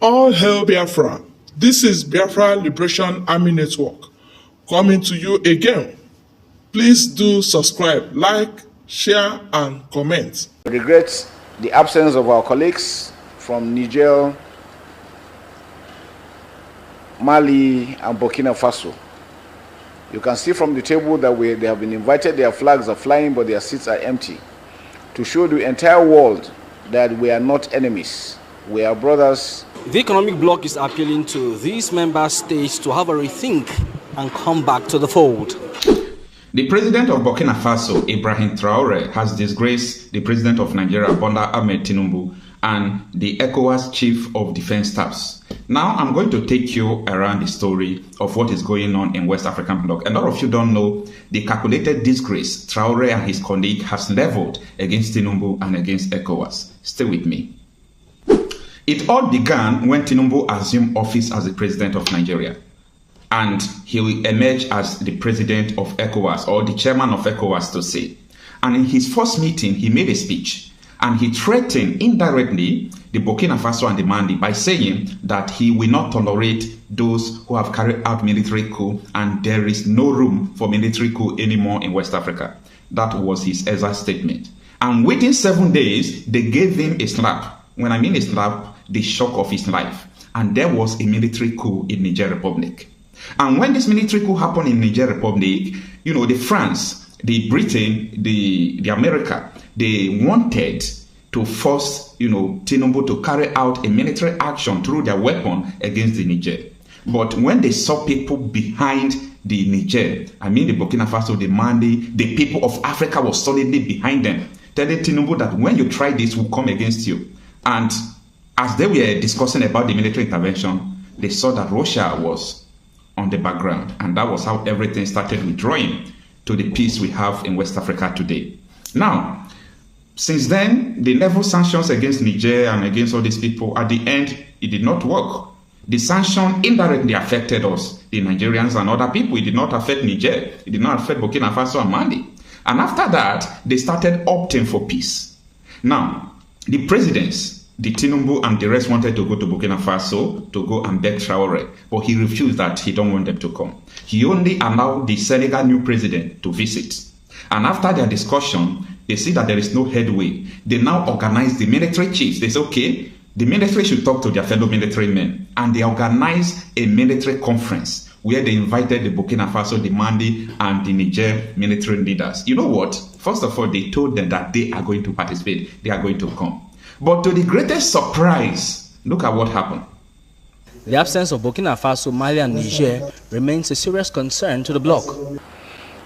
All hail Biafra. This is Biafra Liberation Army Network coming to you again. Please do subscribe, like, share, and comment. We regret the absence of our colleagues from Niger, Mali, and Burkina Faso. You can see from the table that they have been invited, their flags are flying, but their seats are empty, to show the entire world that we are not enemies, we are brothers. The economic bloc is appealing to these member states to have a rethink and come back to the fold. The president of Burkina Faso, Ibrahim Traoré, has disgraced the president of Nigeria, Bola Ahmed Tinubu, and the ECOWAS chief of defense staffs. Now I'm going to take you around the story of what is going on in West African bloc. A lot of you don't know the calculated disgrace Traoré and his colleague has leveled against Tinubu and against ECOWAS. Stay with me. It all began when Tinubu assumed office as the president of Nigeria, and he will emerge as the president of ECOWAS, or the chairman of ECOWAS to say. And in his first meeting, he made a speech, and he threatened indirectly the Burkina Faso and the Mali by saying that he will not tolerate those who have carried out military coup, and there is no room for military coup anymore in West Africa. That was his exact statement. And within 7 days, they gave him a slap. When I mean a slap, the shock of his life. And there was a military coup in Niger Republic. And when this military coup happened in Niger Republic, you know, the France, the Britain, the America, they wanted to force, you know, Tinubu to carry out a military action through their weapon against the Niger. But when they saw people behind the Niger, I mean the Burkina Faso, the Mali, the people of Africa was solidly behind them, telling Tinubu that when you try this, we'll come against you. And as they were discussing about the military intervention, they saw that Russia was on the background, and that was how everything started withdrawing to the peace we have in West Africa today. Now, since then, the level sanctions against Niger and against all these people, at the end, it did not work. The sanction indirectly affected us, the Nigerians and other people. It did not affect Niger. It did not affect Burkina Faso and Mali. And after that, they started opting for peace. Now, the presidents, the Tinubu and the rest, wanted to go to Burkina Faso to go and beg Traoré, but he refused that. He don't want them to come. He only allowed the Senegal new president to visit. And after their discussion, they see that there is no headway. They now organize the military chiefs. They say, okay, the military should talk to their fellow military men. And they organize a military conference where they invited the Burkina Faso, the Mali, and the Niger military leaders. You know what? First of all, they told them that they are going to participate. They are going to come. But to the greatest surprise, look at what happened. The absence of Burkina Faso, Mali, and Niger remains a serious concern to the bloc.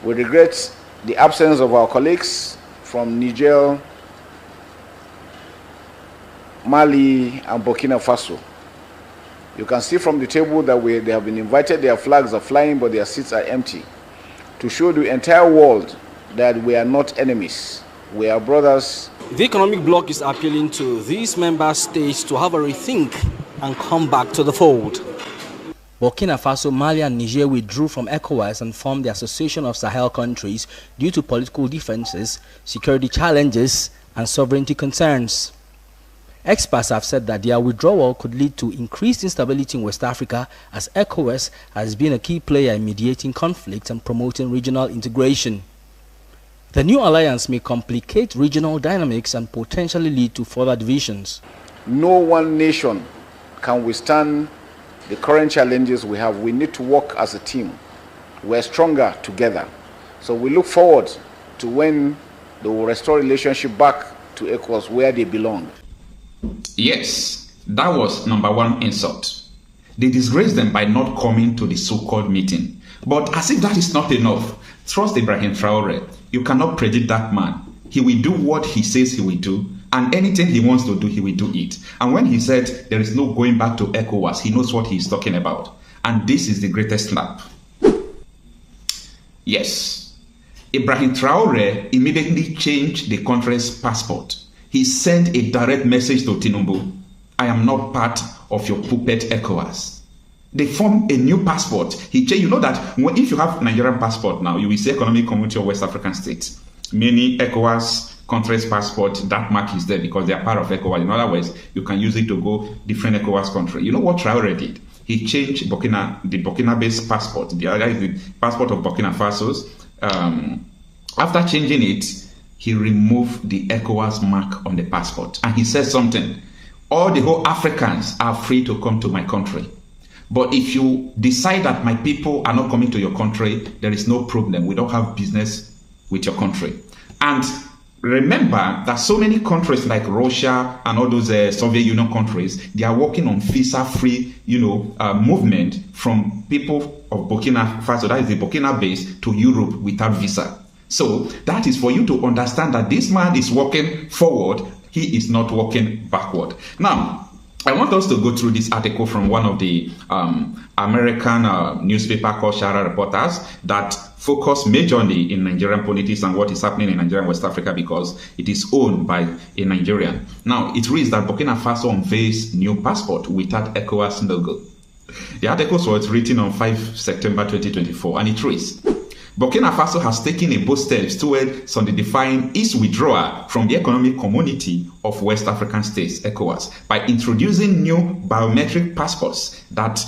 We regret the absence of our colleagues from Niger, Mali, and Burkina Faso. You can see from the table that they have been invited, their flags are flying, but their seats are empty, to show the entire world that we are not enemies, we are brothers. The economic bloc is appealing to these member states to have a rethink and come back to the fold. Burkina Faso, Mali, and Niger withdrew from ECOWAS and formed the Association of Sahel Countries due to political differences, security challenges, and sovereignty concerns. Experts have said that their withdrawal could lead to increased instability in West Africa, as ECOWAS has been a key player in mediating conflict and promoting regional integration. The new alliance may complicate regional dynamics and potentially lead to further divisions. No one nation can withstand the current challenges we have. We need to work as a team. We're stronger together. So we look forward to when they will restore relationship back to ECOWAS where they belong. Yes, that was number one insult. They disgraced them by not coming to the so-called meeting. But as if that is not enough, trust Ibrahim Traoré. You cannot predict that man. He will do what he says he will do, and anything he wants to do, he will do it. And when he said there is no going back to ECOWAS, he knows what he's talking about. And this is the greatest slap. Yes, Ibrahim Traoré immediately changed the country's passport. He sent a direct message to Tinubu. I am not part of your puppet ECOWAS. They formed a new passport. He changed. You know that if you have Nigerian passport now, you will say Economic Community of West African States. Many ECOWAS country's passport, that mark is there because they are part of ECOWAS. In other words, you can use it to go different ECOWAS country. You know what Traore did? He changed the Burkina-based passport. The other is the passport of Burkina Faso's. After changing it, he removed the ECOWAS mark on the passport. And he said something. All the whole Africans are free to come to my country. But if you decide that my people are not coming to your country, there is no problem. We don't have business with your country. And remember that so many countries like Russia and all those Soviet Union countries, they are working on visa-free, movement from people of Burkina Faso, that is the Burkina base, to Europe without visa. So that is for you to understand that this man is walking forward. He is not walking backward. Now, I want us to go through this article from one of the American newspaper called Shara Reporters that focus majorly in Nigerian politics and what is happening in Nigeria and West Africa because it is owned by a Nigerian. Now, it reads that Burkina Faso unveils new passport without ECOWAS logo. The article was written on 5 September 2024 and it reads, Burkina Faso has taken a bold steps towards solidifying its withdrawal from the economic community of West African states, ECOWAS, by introducing new biometric passports that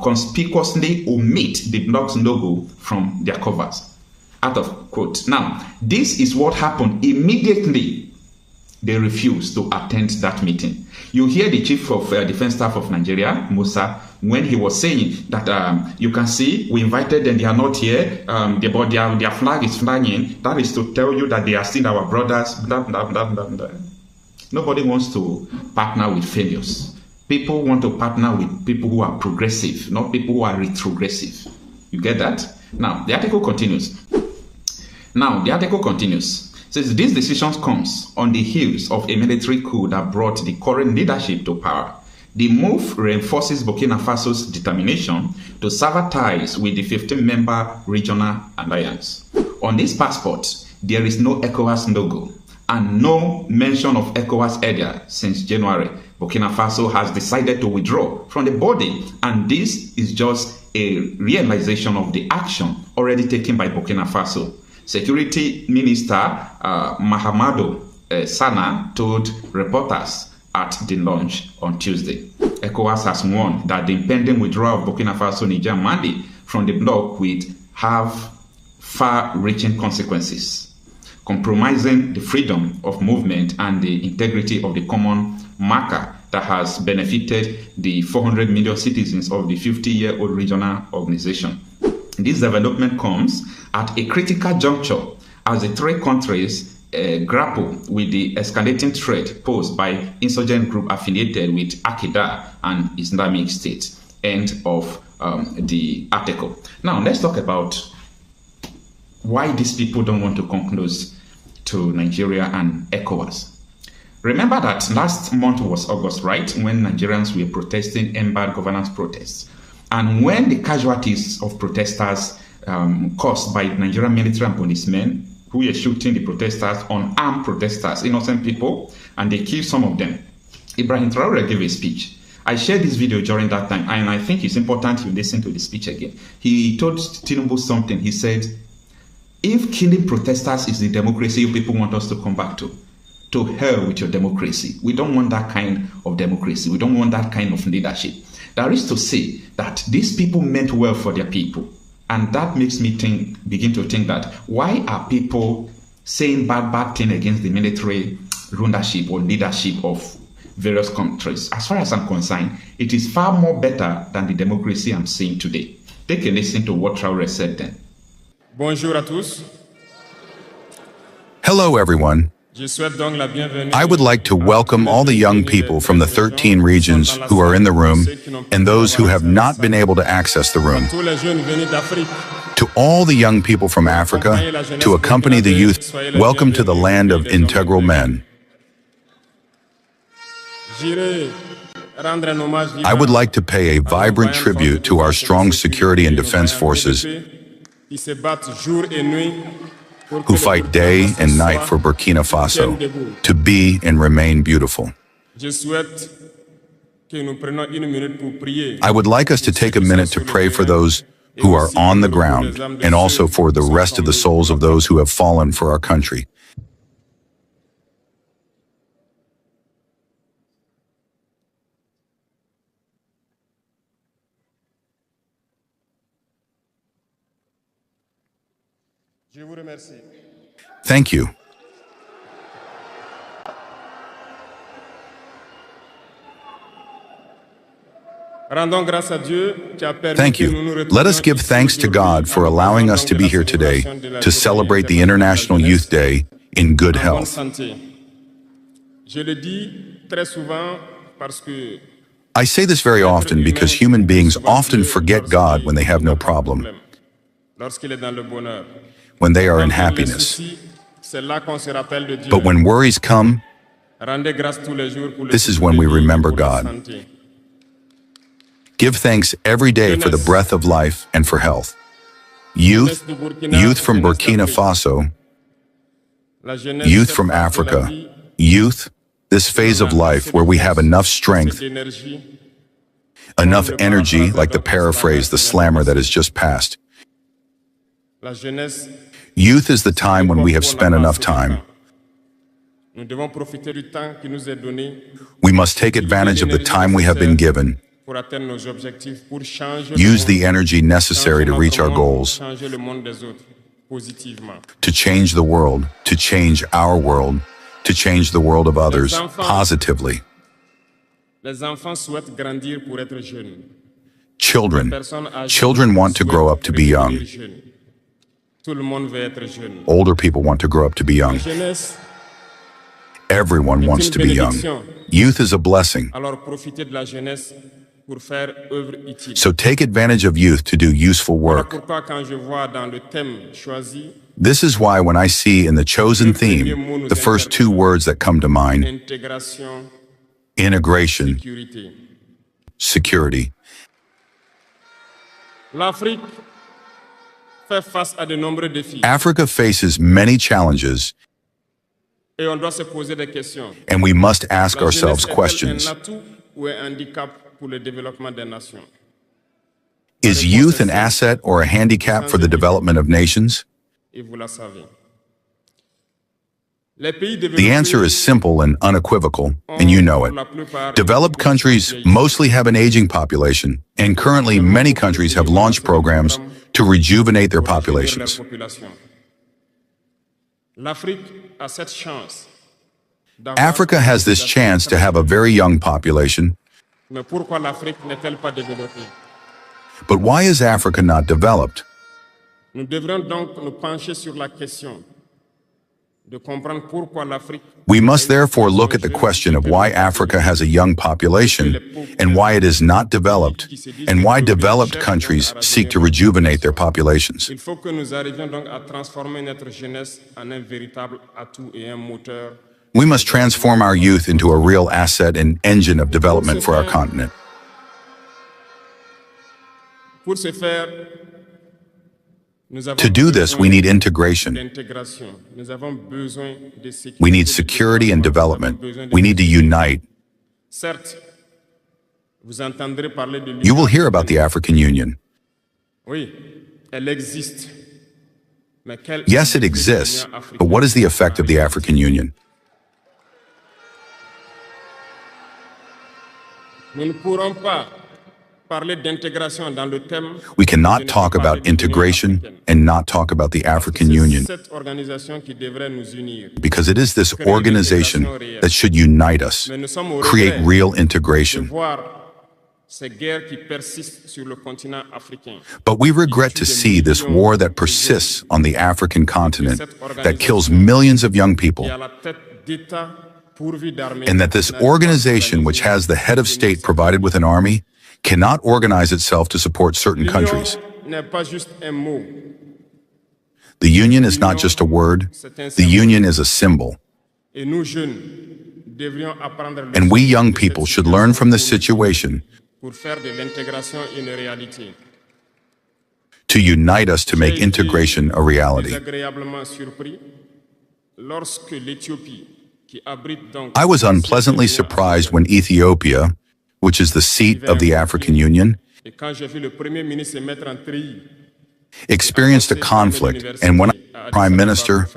conspicuously omit the bloc's logo from their covers. Out of quote. Now, this is what happened immediately they refused to attend that meeting. You hear the Chief of Defense Staff of Nigeria, Musa, when he was saying that you can see we invited them, they are not here, but their flag is flying. That is to tell you that they are still our brothers. Blah, blah, blah, blah, blah. Nobody wants to partner with failures. People want to partner with people who are progressive, not people who are retrogressive. You get that? Now, the article continues. Says this decision comes on the heels of a military coup that brought the current leadership to power. The move reinforces Burkina Faso's determination to sever ties with the 15-member regional alliance. On this passport, there is no ECOWAS logo and no mention of ECOWAS area since January. Burkina Faso has decided to withdraw from the body, and this is just a realization of the action already taken by Burkina Faso. Security Minister Mahamadou Sana told reporters at the launch on Tuesday. ECOWAS has warned that the impending withdrawal of Burkina Faso, Niger, and Mali from the bloc would have far-reaching consequences, compromising the freedom of movement and the integrity of the common marker that has benefited the 400 million citizens of the 50-year-old regional organization. This development comes at a critical juncture as the three countries grapple with the escalating threat posed by insurgent group affiliated with Al-Qaeda and Islamic State. End of the article. Now, let's talk about why these people don't want to come close to Nigeria and ECOWAS. Remember that last month was August, right? When Nigerians were protesting embargo governance protests. And when the casualties of protesters caused by Nigerian military and policemen who were shooting the protesters, unarmed protesters, innocent people, and they killed some of them. Ibrahim Traore gave a speech. I shared this video during that time, and I think it's important you listen to the speech again. He told Tinubu something. He said, if killing protesters is the democracy you people want us to come back to hell with your democracy. We don't want that kind of democracy. We don't want that kind of leadership. That is to say that these people meant well for their people. And that makes me begin to think that why are people saying bad things against the military rulership or leadership of various countries? As far as I'm concerned, it is far more better than the democracy I'm seeing today. Take a listen to what Traore said then. Bonjour à tous. Hello, everyone. I would like to welcome all the young people from the 13 regions who are in the room and those who have not been able to access the room. To all the young people from Africa, to accompany the youth, welcome to the land of integral men. I would like to pay a vibrant tribute to our strong security and defense forces who fight day and night for Burkina Faso to be and remain beautiful. I would like us to take a minute to pray for those who are on the ground and also for the rest of the souls of those who have fallen for our country. Je vous remercie. Thank you. Rendons grâce à Dieu qui a permis Thank que nous nous you. retrouvions Let us give ici thanks to God aujourd'hui for à allowing l'occasion us to de be la here today célébration de la to Journée celebrate the internationale International de la Youth jeunesse Day in good en bonne health. santé. Je le dis très souvent parce que I say this very often because human beings often forget God when they have no problem, lorsqu'il est dans le bonheur. when they are in Quand viennent les happiness. soucis, c'est là qu'on se rappelle de Dieu. But when worries come, Rendez grâce tous les jours pour le this is souffle when de we vie et remember pour la God. santé. Give thanks every day for the breath of life and for health. Youth from Burkina Faso, La jeunesse, youth cette from phase de la Africa, vie, youth, this phase of life where we have enough strength, d'énergie, enough energy, like the paraphrase, the slammer that has just passed. la jeunesse, Youth is the time when we have spent enough time. nous devons profiter du temps qui nous est donné We must take advantage of the time we have been given, pour atteindre nos objectifs, pour changer use le the energy necessary to changer reach our notre monde, goals, changer le monde des autres positivement. to change the world, to change our world, to change the world of others positively. Les enfants souhaitent grandir pour être jeunes. Children Personnes âgées want to grow up to be young. devenir jeunes. Tout le monde veut être jeune. Older people want to grow up to be young. La jeunesse, Everyone wants to be young. Youth is a blessing. alors profitez de la jeunesse pour faire œuvre utile. So take advantage of youth to do useful Voilà work. pourquoi quand je vois dans le thème choisi, This is why when I see in the chosen theme, the first two words that come to mind, intégration, integration, sécurité. security. L'Afrique fait face à de nombreux défis Africa faces many challenges, et on doit se poser des questions. and we must ask La ourselves jeunesse est-elle questions. un atout ou un handicap pour le développement des nations? Is youth an asset or a handicap for the development of nations? Et vous la savez. Les pays The answer is simple and unequivocal, and you know it. Developed countries mostly have an aging population, and currently many countries have launched programs to rejuvenate their populations. L'Afrique a cette chance d'avoir- Africa has this chance to have a very young population, Mais pourquoi l'Afrique n'est-elle pas développée? but why is Africa not developed? Nous devrions donc nous pencher sur la question de comprendre pourquoi l'Afrique We must therefore look at the question of why Africa has a young population and why it is not developed, and why developed countries seek to rejuvenate their populations. Il faut que nous arrivions donc à transformer notre jeunesse en un véritable atout et un moteur. We must transform our youth into a real asset and engine of development for our continent. Pour ce faire, nous avons To do this, we besoin need integration. d'intégration. Nous avons besoin de sécurité. We need security and development. We need to unite. Certes, vous entendrez parler de You will l'Union. hear about the African Union. Oui, elle existe. Mais quelle Yes, it est exists, l'Union africaine? but what is the effect of the African Union? Nous ne pourrons pas parler d'intégration dans le thème. We cannot talk about integration and not talk about the African Union, C'est cette organisation qui devrait nous unir. because it is this organization that should unite us, Mais nous sommes au create regret real de integration. voir ces guerres qui persistent sur le continent africain. But we regret to see this war that persists on the African continent, that kills millions of young people, Et à la tête d'État pourvu d'armées. and that this organization, which has the head of state provided with an army, cannot organize itself to support certain countries. L'union n'est pas juste un mot. The Union is not just a word, the Union is a symbol. Et nous jeunes devrions apprendre le And we young de cette people should learn from this situation situation pour faire de l'intégration une réalité. to unite us to make integration a reality. Désagréablement surpris lorsque l'Éthiopie, qui abrite donc I was unpleasantly surprised when Ethiopia, which is the seat of the African Union, et quand j'ai vu le Premier ministre se mettre en treillis, experienced a conflict, and when the Prime Minister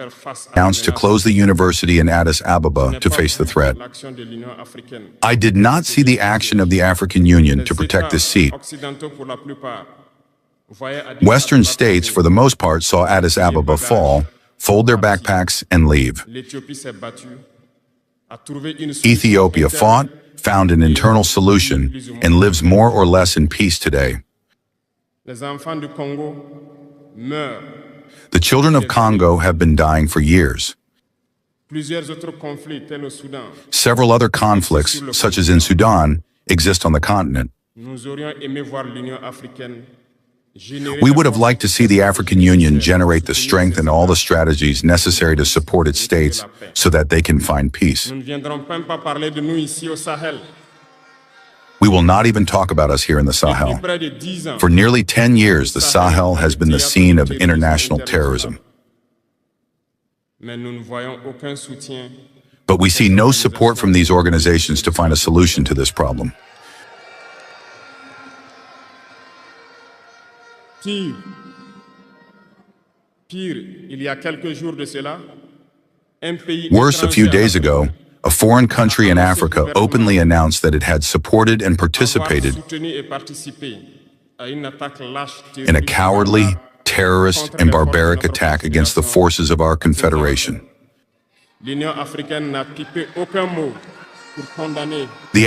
announced to close the university in Addis Ababa to face the threat, l'action de l'Union africaine. I did not see the action of the African Union to protect this seat. Occidentaux pour la plupart Western states, for the most part, saw Addis Ababa fall, fold their backpacks, and leave. Ethiopia fought, found an internal solution, and lives more or less in peace today. The children of Congo have been dying for years. Several other conflicts, such as in Sudan, exist on the continent. We would have liked to see the African Union generate the strength and all the strategies necessary to support its states so that they can find peace. We will not even talk about us here in the Sahel. For nearly 10 years, the Sahel has been the scene of international terrorism. But we see no support from these organizations to find a solution to this problem. Worse, a few days ago, a foreign country in Africa openly announced that it had supported and participated in a cowardly, terrorist, and barbaric attack against the forces of our confederation. The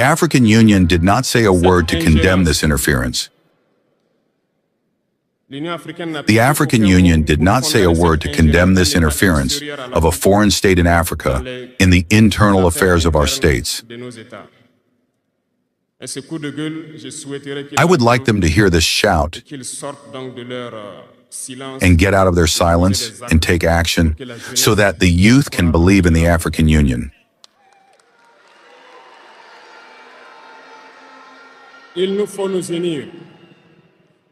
African Union did not say a word to condemn this interference. The African Union did not say a word to condemn this interference of a foreign state in Africa in the internal affairs of our states. I would like them to hear this shout and get out of their silence and take action so that the youth can believe in the African Union.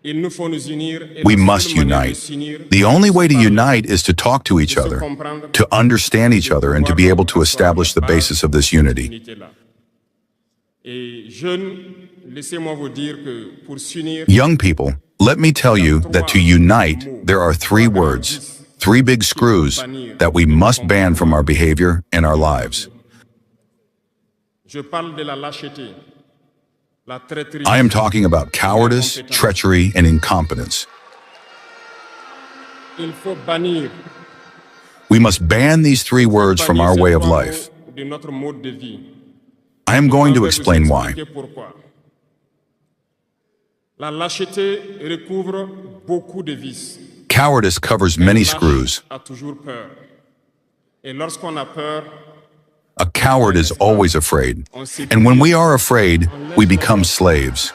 We must unite. The only way to unite is to talk to each other, to understand each other, and to be able to establish the basis of this unity. Young people, let me tell you that to unite, there are three words, three big screws that we must ban from our behavior and our lives. I am talking about cowardice, treachery, and incompetence. We must ban these three words from our way of life. I am going to explain why. Cowardice covers many screws. A coward is always afraid, and when we are afraid, we become slaves.